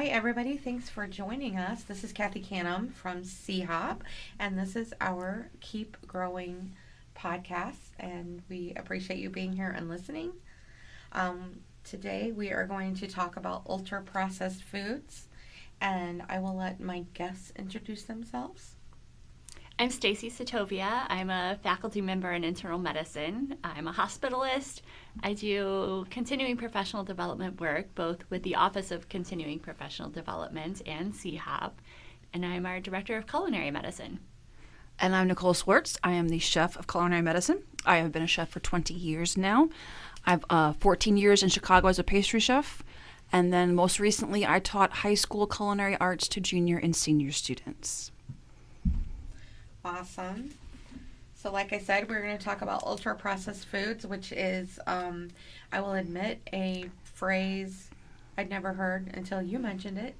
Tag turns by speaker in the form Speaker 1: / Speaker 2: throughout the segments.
Speaker 1: Hi, everybody. Thanks for joining us. This is Kathy Canham from C-Hop, and this is our Keep Growing podcast, and we appreciate you being here and listening. Today, we are going to talk about ultra-processed foods, and I will let my guests introduce themselves.
Speaker 2: I'm Stacy Sattovia. I'm a faculty member in internal medicine. I'm a hospitalist. I do continuing professional development work, both with the Office of Continuing Professional Development and C-Hop, and I'm our Director of Culinary Medicine.
Speaker 3: And I'm Nicole Swartz. I am the chef of Culinary Medicine. I have been a chef for 20 years now. I've 14 years in Chicago as a pastry chef, and then most recently I taught high school culinary arts to junior and senior students.
Speaker 1: Awesome. So like I said, we're going to talk about ultra-processed foods, which is, I will admit, a phrase I'd never heard until you mentioned it.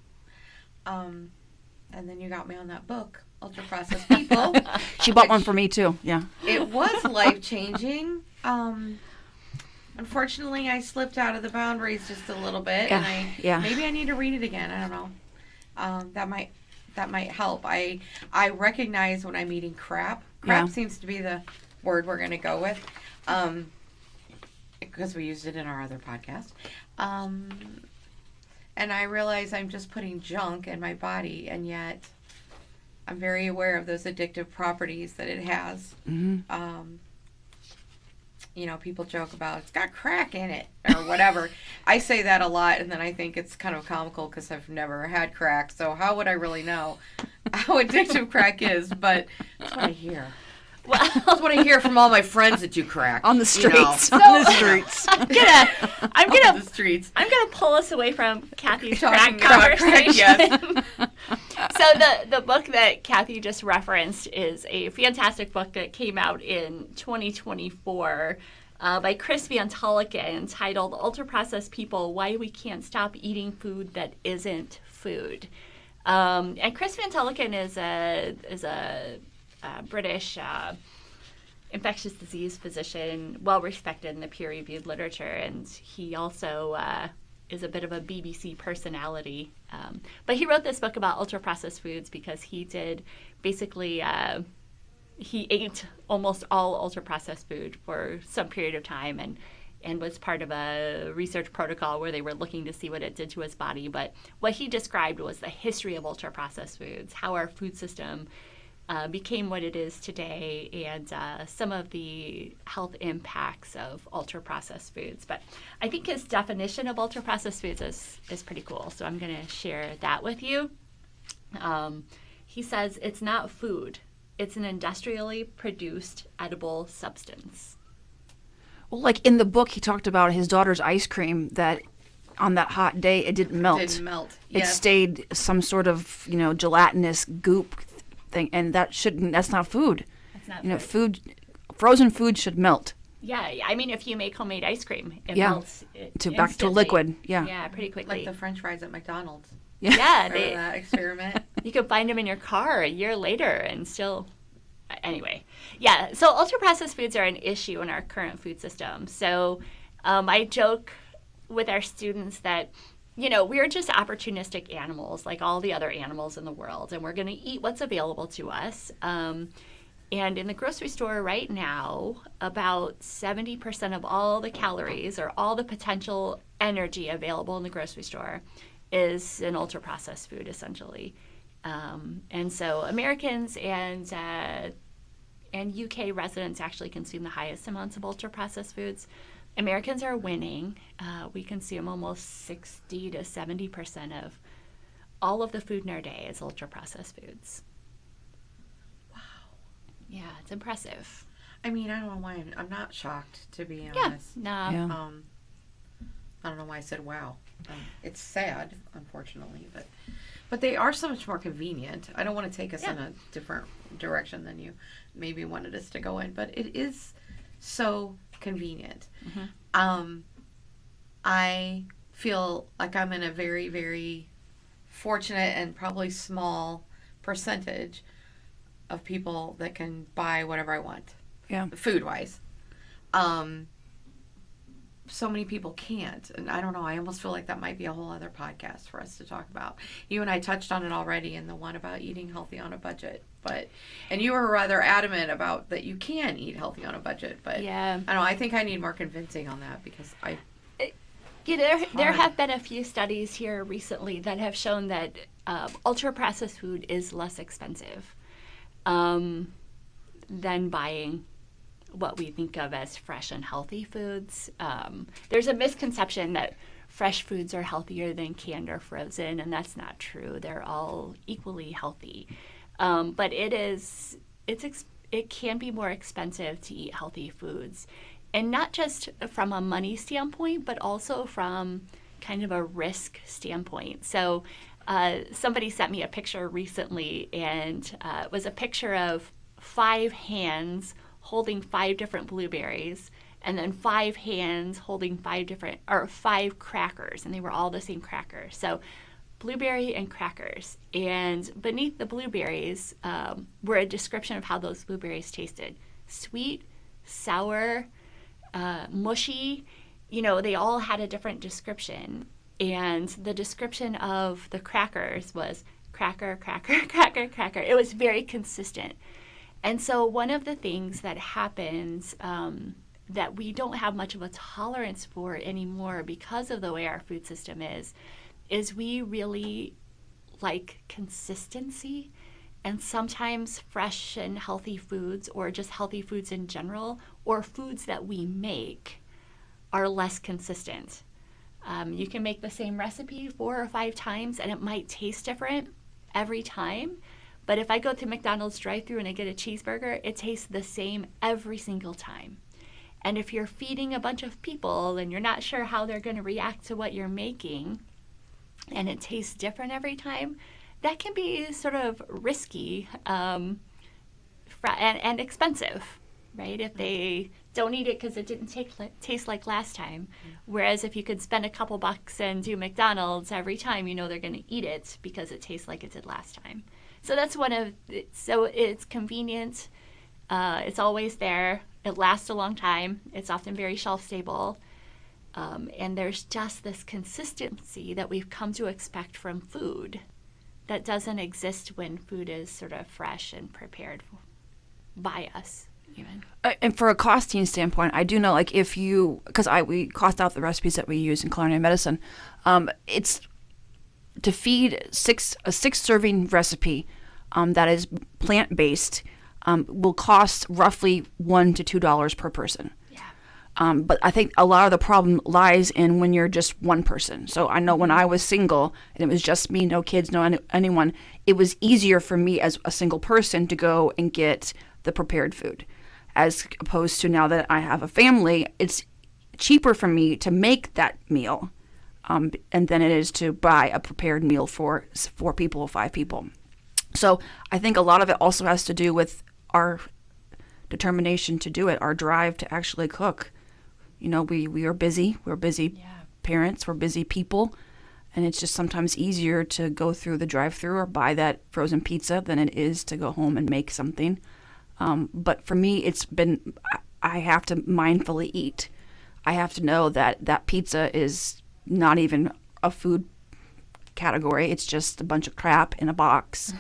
Speaker 1: And then you got me on that book, Ultra-Processed People.
Speaker 3: She bought one for me too, yeah.
Speaker 1: It was life-changing. Unfortunately, I slipped out of the boundaries just a little bit, and maybe I need to read it again. I don't know. That might help. I recognize when I'm eating crap. Crap seems to be the word we're going to go with, because we used it in our other podcast. And I realize I'm just putting junk in my body, and yet I'm very aware of those addictive properties that it has.
Speaker 3: Mm-hmm.
Speaker 1: People joke about it's got crack in it or whatever. I say that a lot, and then I think it's kind of comical because I've never had crack. So how would I really know how addictive crack is? But that's what I hear.
Speaker 2: Well,
Speaker 1: that's what I hear from all my friends that do crack
Speaker 3: on the streets.
Speaker 2: On the streets. I'm gonna
Speaker 1: the streets.
Speaker 2: I'm gonna pull us away from Kathy's
Speaker 1: Talking
Speaker 2: crack
Speaker 1: about crack,
Speaker 2: conversation. So the book that Kathy just referenced is a fantastic book that came out in 2024 by Chris Van Tulleken, titled "Ultra-Processed People: Why We Can't Stop Eating Food That Isn't Food." And Chris Van Tulleken is a British infectious disease physician, well respected in the peer-reviewed literature, and he also is a bit of a BBC personality. But he wrote this book about ultra-processed foods because he did basically, he ate almost all ultra-processed food for some period of time and was part of a research protocol where they were looking to see what it did to his body. But what he described was the history of ultra-processed foods, how our food system became what it is today, and some of the health impacts of ultra-processed foods. But I think his definition of ultra-processed foods is pretty cool, so I'm going to share that with you. He says it's not food. It's an industrially produced edible substance.
Speaker 3: Well, like in the book, he talked about his daughter's ice cream that on that hot day, it didn't melt. It stayed some sort of, gelatinous goop thing, and that's not food.
Speaker 2: That's not
Speaker 3: food. Frozen food should melt.
Speaker 2: Yeah, I mean, if you make homemade ice cream, it melts
Speaker 3: back to liquid.
Speaker 2: Yeah, pretty quickly.
Speaker 1: Like the French fries at McDonald's.
Speaker 2: Yeah,
Speaker 1: that experiment.
Speaker 2: You could find them in your car a year later and still. Anyway, yeah. So ultra-processed foods are an issue in our current food system. So I joke with our students that, we're just opportunistic animals like all the other animals in the world, and we're going to eat what's available to us. And in the grocery store right now, about 70% of all the calories or all the potential energy available in the grocery store is an ultra-processed food, essentially. And so Americans and UK residents actually consume the highest amounts of ultra-processed foods. Americans are winning. We consume almost 60 to 70% of all of the food in our day is ultra-processed foods.
Speaker 1: Wow.
Speaker 2: Yeah, it's impressive.
Speaker 1: I mean, I don't know why I'm not shocked, to be honest.
Speaker 2: No.
Speaker 3: Yeah.
Speaker 1: I don't know why I said wow. It's sad, unfortunately, but they are so much more convenient. I don't want to take us in a different direction than you maybe wanted us to go in, but it is so convenient.
Speaker 2: Mm-hmm.
Speaker 1: I feel like I'm in a very, very fortunate and probably small percentage of people that can buy whatever I want.
Speaker 3: Yeah.
Speaker 1: Food-wise. so many people can't. And I don't know, I almost feel like that might be a whole other podcast for us to talk about. You and I touched on it already in the one about eating healthy on a budget. And you were rather adamant about that you can eat healthy on a budget. But
Speaker 2: yeah.
Speaker 1: I don't know, I think I need more convincing on that because
Speaker 2: there have been a few studies here recently that have shown that ultra-processed food is less expensive than buying what we think of as fresh and healthy foods. There's a misconception that fresh foods are healthier than canned or frozen, and that's not true. They're all equally healthy. But it can be more expensive to eat healthy foods. And not just from a money standpoint, but also from kind of a risk standpoint. So somebody sent me a picture recently, and it was a picture of 5 hands holding 5 different blueberries, and then 5 hands holding 5 crackers, and they were all the same cracker. So blueberry and crackers. And beneath the blueberries were a description of how those blueberries tasted. Sweet, sour, mushy, they all had a different description. And the description of the crackers was cracker, cracker, cracker, cracker. It was very consistent. And so one of the things that happens that we don't have much of a tolerance for anymore because of the way our food system is we really like consistency. And sometimes fresh and healthy foods, or just healthy foods in general, or foods that we make, are less consistent. You can make the same recipe 4 or 5 times, and it might taste different every time. But if I go to McDonald's drive-thru and I get a cheeseburger, it tastes the same every single time. And if you're feeding a bunch of people and you're not sure how they're going to react to what you're making, and it tastes different every time, that can be sort of risky and expensive, right? If they don't eat it because it didn't taste like last time. Whereas if you could spend a couple bucks and do McDonald's every time, they're going to eat it because it tastes like it did last time. So that's so it's convenient. It's always there. It lasts a long time. It's often very shelf stable. And there's just this consistency that we've come to expect from food that doesn't exist when food is sort of fresh and prepared by us, even.
Speaker 3: And for a costing standpoint, I do know, like, we cost out the recipes that we use in culinary medicine. It's to feed a 6-serving recipe that is plant-based will cost roughly $1 to $2 per person. But I think a lot of the problem lies in when you're just one person. So I know when I was single and it was just me, no kids, no anyone, it was easier for me as a single person to go and get the prepared food. As opposed to now that I have a family, it's cheaper for me to make that meal and than it is to buy a prepared meal for 4 people or 5 people. So I think a lot of it also has to do with our determination to do it, our drive to actually cook. We are busy. We're busy parents. We're busy people. And it's just sometimes easier to go through the drive-thru or buy that frozen pizza than it is to go home and make something. But for me, I have to mindfully eat. I have to know that pizza is not even a food category. It's just a bunch of crap in a box.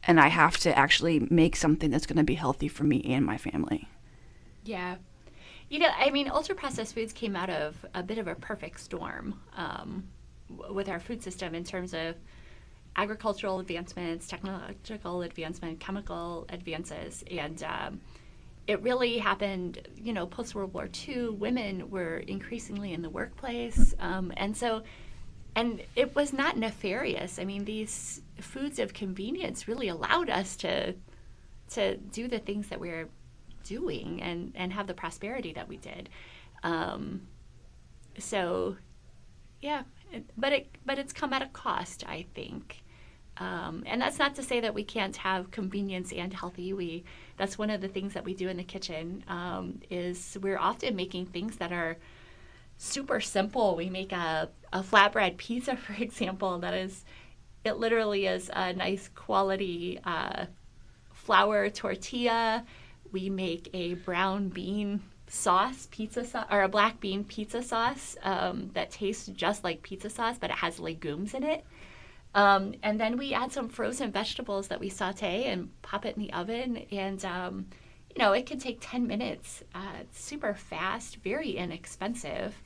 Speaker 3: And I have to actually make something that's going to be healthy for me and my family.
Speaker 2: Yeah. Ultra-processed foods came out of a bit of a perfect storm with our food system in terms of agricultural advancements, technological advancement, chemical advances. And it really happened, post-World War II, women were increasingly in the workplace. And it was not nefarious. These foods of convenience really allowed us to do the things that we're doing and have the prosperity that we did. But it's come at a cost, I think. And that's not to say that we can't have convenience and healthy. That's one of the things that we do in the kitchen, is we're often making things that are super simple. We make a flatbread pizza, for example, it literally is a nice quality flour tortilla. We make a brown bean sauce, pizza sauce, or a black bean pizza sauce that tastes just like pizza sauce, but it has legumes in it. And then we add some frozen vegetables that we saute and pop it in the oven. And, it can take 10 minutes. It's super fast, very inexpensive.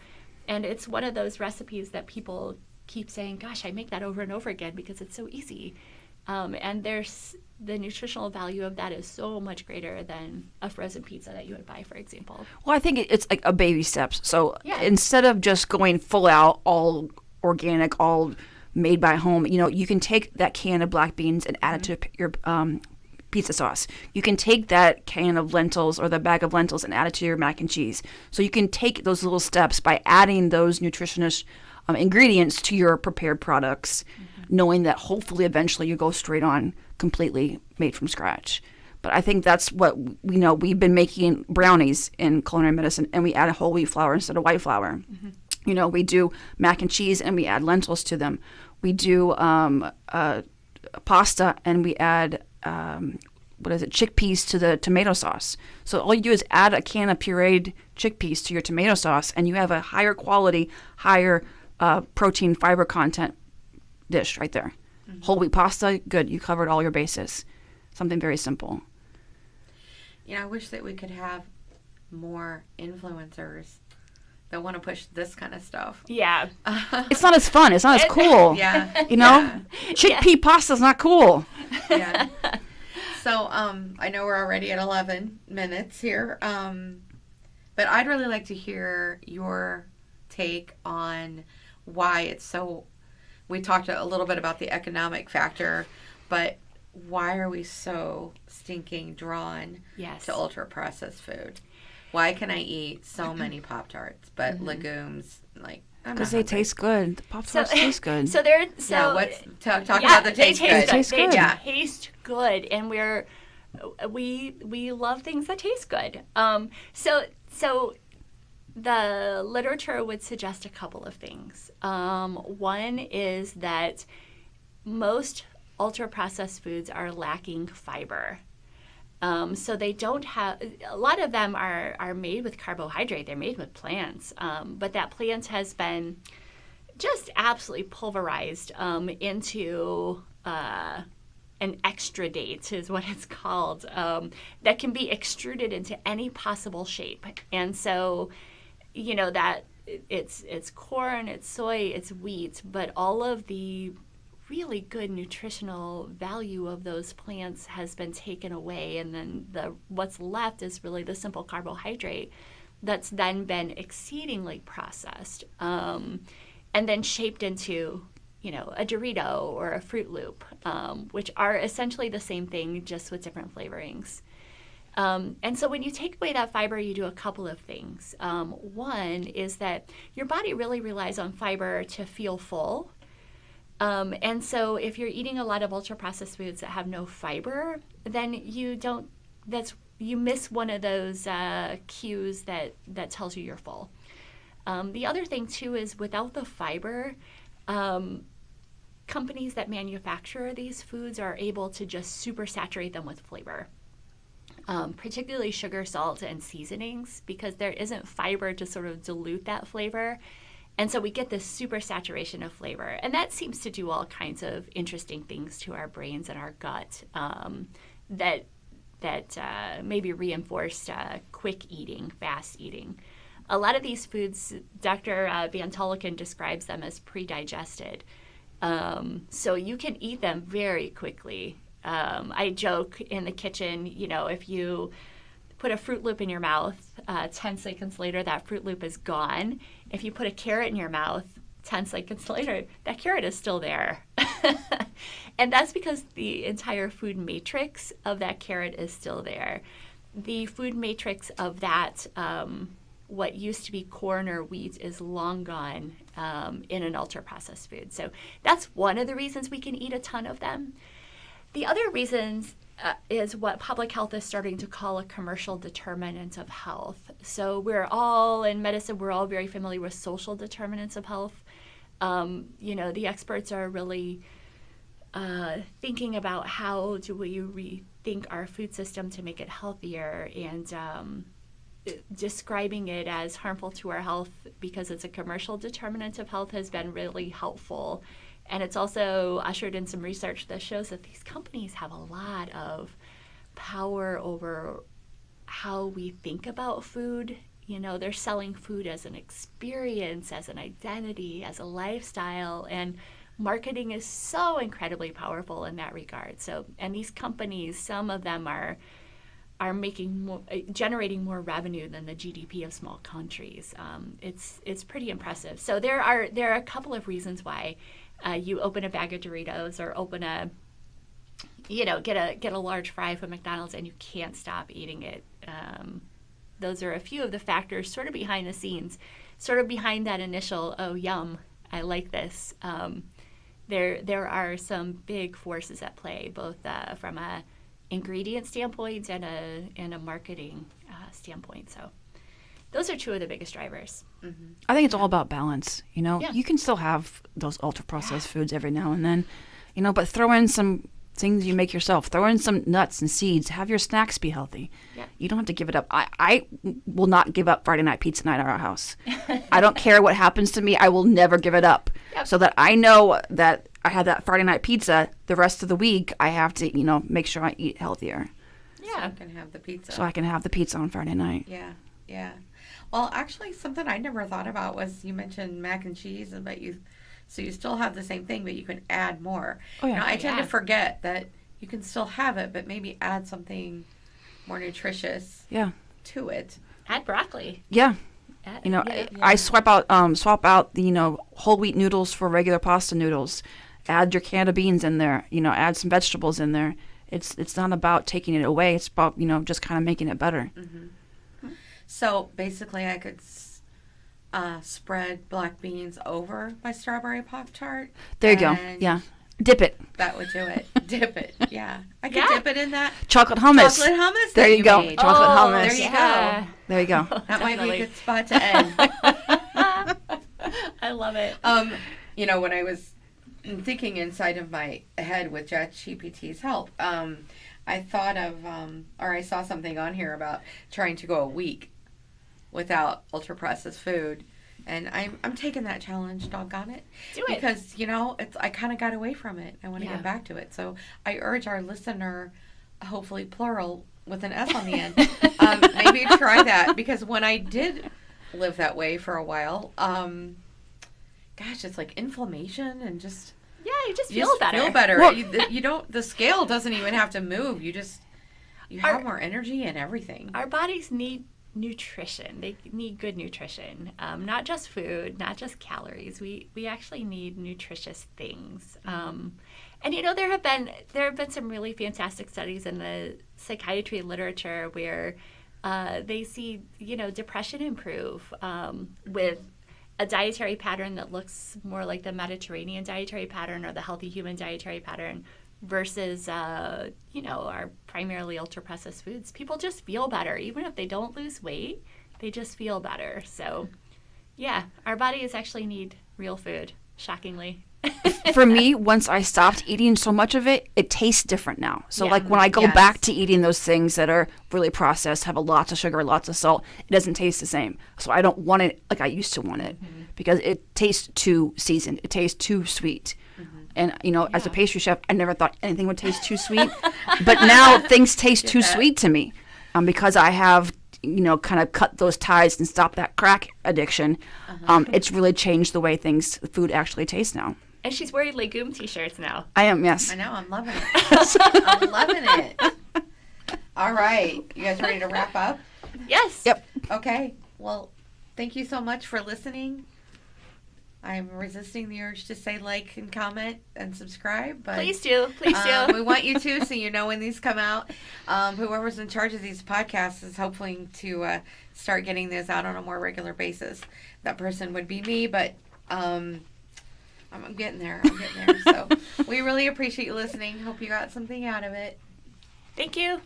Speaker 2: And it's one of those recipes that people keep saying, gosh, I make that over and over again because it's so easy. And there's the nutritional value of that is so much greater than a frozen pizza that you would buy, for example.
Speaker 3: Well, I think it's like a baby steps. So
Speaker 2: Yeah.
Speaker 3: instead of just going full out, all organic, all made by home, you can take that can of black beans and add it to your pizza sauce. You can take that can of lentils or the bag of lentils and add it to your mac and cheese. So you can take those little steps by adding those nutritious ingredients to your prepared products, knowing that hopefully eventually you go straight on completely made from scratch. But I think that's what we know. We've been making brownies in culinary medicine, and we add a whole wheat flour instead of white flour. We do mac and cheese, and we add lentils to them. We do pasta, and we add chickpeas to the tomato sauce. So all you do is add a can of pureed chickpeas to your tomato sauce, and you have a higher quality, higher protein fiber content dish right there. Whole wheat pasta, good. You covered all your bases. Something very simple.
Speaker 1: I wish that we could have more influencers that want to push this kind of stuff.
Speaker 2: Yeah.
Speaker 3: It's not as fun. It's not as cool.
Speaker 1: Yeah.
Speaker 3: Chickpea pasta's not cool.
Speaker 1: Yeah. So I know we're already at 11 minutes here, but I'd really like to hear your take on why it's so. We talked a little bit about the economic factor, but why are we so stinking drawn to ultra processed food? Why can I eat so many Pop-Tarts, but legumes,
Speaker 3: because they taste good. The Pop-Tarts taste good.
Speaker 2: Talk about the taste good.
Speaker 3: They taste good.
Speaker 2: They taste good, and we love things that taste good. So the literature would suggest a couple of things. One is that most ultra-processed foods are lacking fiber. So they don't have, a lot of them are made with carbohydrate. They're made with plants. But that plant has been just absolutely pulverized into an extradate is what it's called, that can be extruded into any possible shape. And so, that it's corn, it's soy, it's wheat, but all of the really good nutritional value of those plants has been taken away, and then what's left is really the simple carbohydrate that's then been exceedingly processed, and then shaped into a Dorito or a Fruit Loop, which are essentially the same thing, just with different flavorings. And so when you take away that fiber, you do a couple of things. One is that your body really relies on fiber to feel full. And so if you're eating a lot of ultra-processed foods that have no fiber, then you miss one of those cues that tells you you're full. The other thing, too, is without the fiber, companies that manufacture these foods are able to just super saturate them with flavor. Particularly sugar, salt, and seasonings, because there isn't fiber to sort of dilute that flavor. And so we get this super saturation of flavor. And that seems to do all kinds of interesting things to our brains and our gut that maybe reinforce quick eating, fast eating. A lot of these foods, Dr. Van Toleken describes them as pre-digested. So you can eat them very quickly. I joke in the kitchen, if you put a Fruit Loop in your mouth, 10 seconds later, that Fruit Loop is gone. If you put a carrot in your mouth, 10 seconds later, that carrot is still there. And that's because the entire food matrix of that carrot is still there. The food matrix of that, what used to be corn or wheat, is long gone in an ultra-processed food. So that's one of the reasons we can eat a ton of them. The other reasons is what public health is starting to call a commercial determinant of health. So we're all, in medicine, we're all very familiar with social determinants of health. The experts are really thinking about how do we rethink our food system to make it healthier. And describing it as harmful to our health because it's a commercial determinant of health has been really helpful. And it's also ushered in some research that shows that these companies have a lot of power over how we think about food. You know, they're selling food as an experience, as an identity, as a lifestyle, and marketing is so incredibly powerful in that regard. So, and these companies, some of them are making more, generating more revenue than the GDP of small countries. It's pretty impressive. So there are a couple of reasons why you open a bag of Doritos or open get a large fry from McDonald's and you can't stop eating it. Those are a few of the factors sort of behind the scenes, sort of behind that initial, oh, yum, I like this. There are some big forces at play, both from a ingredient standpoint and a marketing standpoint. So those are two of the biggest drivers.
Speaker 1: Mm-hmm.
Speaker 3: I think it's all about balance. You know,
Speaker 2: Yeah.
Speaker 3: you can still have those ultra processed foods every now and then, you know, but throw in some things you make yourself. Throw in some nuts and seeds. Have your snacks be healthy.
Speaker 2: Yeah.
Speaker 3: You don't have to give it up. I will not give up Friday night pizza night at our house. I don't care what happens to me. I will never give it up.
Speaker 2: Yep.
Speaker 3: So that I know that I had that Friday night pizza. The rest of the week, I have to, you know, make sure I eat healthier.
Speaker 1: So I can have the pizza.
Speaker 3: So I can have the pizza on Friday night.
Speaker 1: Yeah, yeah. Well, actually, something I never thought about was you mentioned mac and cheese, so you still have the same thing, but you can add more.
Speaker 3: Oh, yeah.
Speaker 1: Now, I tend
Speaker 2: Yeah.
Speaker 1: to forget that you can still have it, but maybe add something more nutritious
Speaker 3: Yeah.
Speaker 1: to it.
Speaker 2: Add broccoli.
Speaker 3: Yeah.
Speaker 2: You
Speaker 3: know,
Speaker 2: yeah.
Speaker 3: I swap out the, you know, whole wheat noodles for regular pasta noodles. Add your can of beans in there. You know, add some vegetables in there. It's not about taking it away. It's about, you know, just kind of making it better.
Speaker 1: Mm-hmm. So basically, I could spread black beans over my strawberry Pop-Tart.
Speaker 3: There you go.
Speaker 1: and
Speaker 3: Yeah. Dip it.
Speaker 1: That would do it. Dip it. Yeah. I could
Speaker 2: Yeah.
Speaker 1: dip it in that
Speaker 3: Chocolate hummus.
Speaker 1: chocolate hummus
Speaker 3: There
Speaker 1: that
Speaker 3: you go.
Speaker 1: made.
Speaker 3: Chocolate
Speaker 2: Oh,
Speaker 3: hummus.
Speaker 1: There you
Speaker 2: yeah.
Speaker 3: There you go.
Speaker 1: That might be a
Speaker 2: Definitely.
Speaker 1: good spot to end.
Speaker 2: I love it.
Speaker 1: You know, when I was thinking inside of my head with ChatGPT's help, I thought of, or I saw something on here about trying to go a week without ultra processed food, and I'm taking that challenge. Doggone it!
Speaker 2: Do it.
Speaker 1: Because you know, I kind of got away from it. I want to
Speaker 2: Yeah.
Speaker 1: get back to it. So I urge our listener, hopefully plural with an S on the end, maybe try that, because when I did live that way for a while, gosh, it's like inflammation and just
Speaker 2: Yeah, you just
Speaker 1: you
Speaker 2: feel better.
Speaker 1: Feel better.
Speaker 3: Well-
Speaker 1: You don't. The scale doesn't even have to move. You have
Speaker 2: Our-
Speaker 1: more energy and everything.
Speaker 2: Our bodies need nutrition. They need good nutrition, not just food, not just calories. We actually need nutritious things. And you know, there have been some really fantastic studies in the psychiatry literature where they see, you know, depression improve with a dietary pattern that looks more like the Mediterranean dietary pattern or the healthy human dietary pattern versus, you know, our primarily ultra-processed foods. People just feel better. Even if they don't lose weight, they just feel better. So, yeah, our bodies actually need real food, shockingly.
Speaker 3: For me, once I stopped eating so much of it, it tastes different now. So
Speaker 2: Yeah.
Speaker 3: like when I go
Speaker 1: Yes.
Speaker 3: back to eating those things that are really processed, have a lot of sugar, lots of salt, it doesn't taste the same. So I don't want it like I used to want it because it tastes too seasoned. It tastes too sweet. And, you know, as a
Speaker 2: Yeah.
Speaker 3: pastry chef, I never thought anything would taste too sweet. But now things taste too
Speaker 1: that.
Speaker 3: sweet to me because I have, you know, kind of cut those ties and stopped that crack addiction. It's really changed the way food actually tastes now.
Speaker 2: And she's wearing legume t-shirts now.
Speaker 3: I am, yes.
Speaker 1: I know. I'm loving it. I'm loving it. All right, you guys ready to wrap up?
Speaker 2: Yes.
Speaker 3: Yep.
Speaker 1: Okay. Well, thank you so much for listening. I'm resisting the urge to say like and comment and subscribe, but
Speaker 2: Please do. Please do.
Speaker 1: we want you to, so you know when these come out. Whoever's in charge of these podcasts is hoping to start getting this out on a more regular basis. That person would be me, but I'm getting there. So we really appreciate you listening. Hope you got something out of it.
Speaker 2: Thank you.